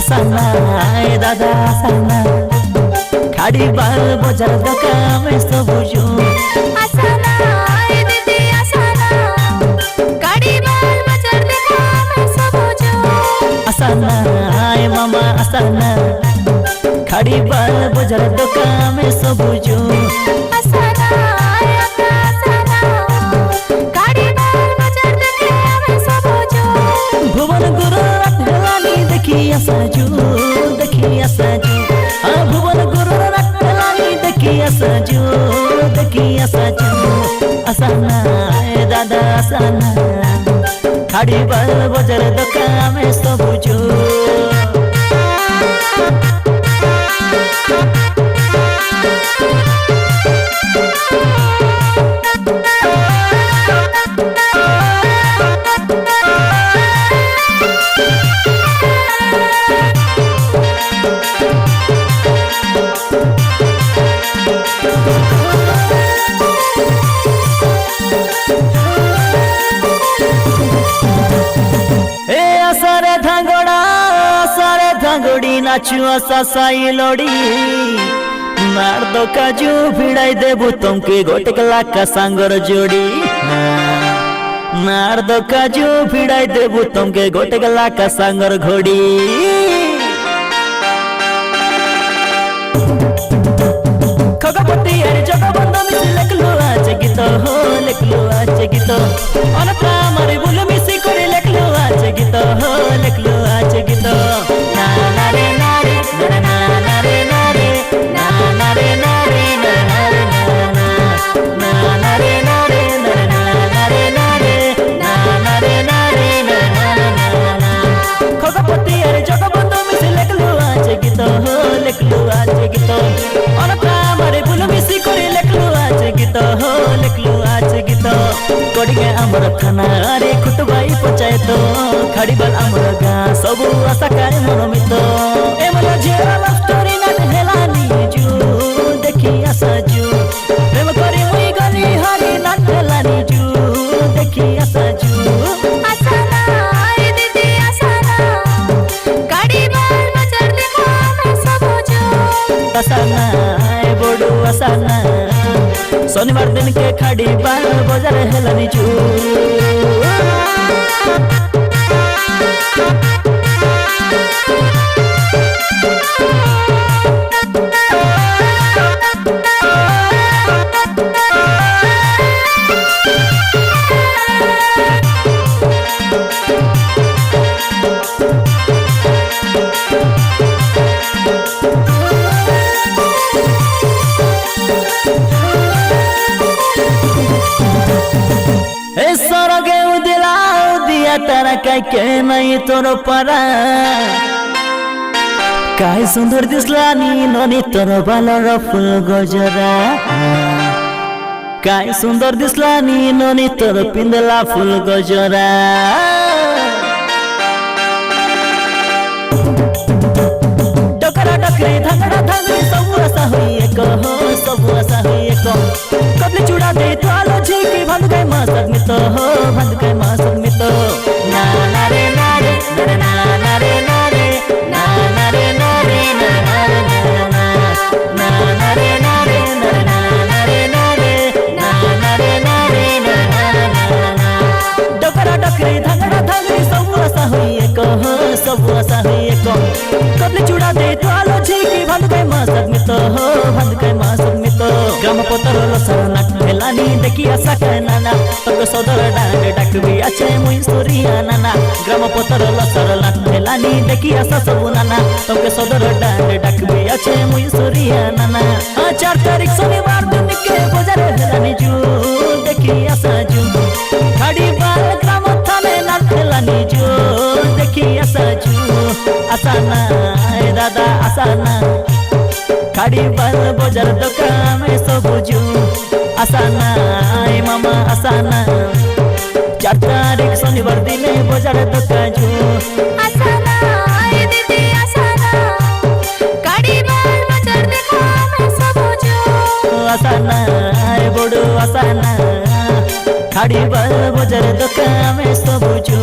आसाना ए दादा आसाना खाड़ी बाल बजार दुकान में सब जो आसाना ए दीदी आसाना खाड़ी बाल बजार दुकान में सब जो आसाना ए मामा आसाना खाड़ी बाल बजार दुकान में सब जो आसाना ए अक्का आसाना खाड़ी बाल बजार दुकान में सब जो भुवन गुरु रखलानी देखी आसाजू हाँ भुवन गुरु रखलानी देखी आसाजू आसाना ए दादा आसाना खाड़ी बाल बजार दुकान में सब जो धांगोड़ी नाचू आसा साई लोड़ी मार दो काजू भिड़ाई देबू तुमके गोटकला का सांगर जोड़ी मार दो काजू भिड़ाई देबू तुमके गोटकला का सांगर घोड़ी खगपति अरे जगबंधु मिसी लेखलो आज गीत हो लेखलो आज गीत अनका मारे बुल मिसी करे लेखलो आज गीत हो लेखलो आज गीत ना ना रे ना रे ना ना रे ना रे ना ना रे ना रे ना ना रे ना रे ना रे ना रे ना रे ना रे ना खगपति अरे जगबंधु मिसी लेखलो आज गीत हो लेखलो आज गीत अनका मारे बुल मिसी करे लेखलो आज गीत हो लेखलो आज गीत कोडिगे आमर खाना रे खुटबाई पंचायत खाड़ी बाल आमर गाँ सब आशा करे मनमित एमला जेरा लव स्टोरी ना हेलानी जू देखी आसाजू प्रेम करे मुई गली हरी ना हेलानी जू देखी आसाजू आसाना ए दीदी आसाना खाड़ी बाल बजार दुकान में सब जो आसाना ए बोडू आसाना शनिवार दिन के खाड़ी बाल बजार हेलानी जू तारा काय के नहीं तोर परा काय सुंदर दिसला नी ननी तोर बालर फुल गजरा काय सुंदर दिसला नी ननी तोर पिंदला फुल गजरा डकरा डकरी धंगड़ा धंगड़ी सब आशा हुई एक हो सब आशा हुई एक कबली चूड़ा दे तो आलो झीकी भंद गए मासक में तो हो भंद गए मासक में तो ना ना रे ना रे ना ना रे ना रे ना ना रे ना रे ना ना रे ना रे ना रे ना रे ना रे ना डकरा डकरी धंगड़ा धंगड़ी सब आशा हुई एक हो सब आशा हुई एक कबली चूड़ा दे तो आलो झीकी भंद गए मासक में तो हो भंद गए मासक में तो ग्राम पतर लसरना हेलानी देखी आशा काय नाना तब सदर डांड डाकबी आछे मुई सोरिया नाना ग्राम पतर लसरना हेलानी देखी आशा सब नाना तब सदर डांड डाकबी आछे मुई सोरिया नाना 4 तारीख शनिवार दिन के बजार हेलानी जू देखी आशा जू खाड़ी बाल ग्राम थाने ना हेलानी जू देखी आशा जू आसाना ए दादा आसाना खाड़ी बाल बजार दुकान में सब जो आसाना ए मामा आसाना 4 तारीख शनिवार दिन बजार दुकान जो आसाना ए दीदी आसाना खाड़ी बाल बजार दुकान में सब जो आसाना ए बोडू आसाना खाड़ी बाल बजार दुकान में सब जो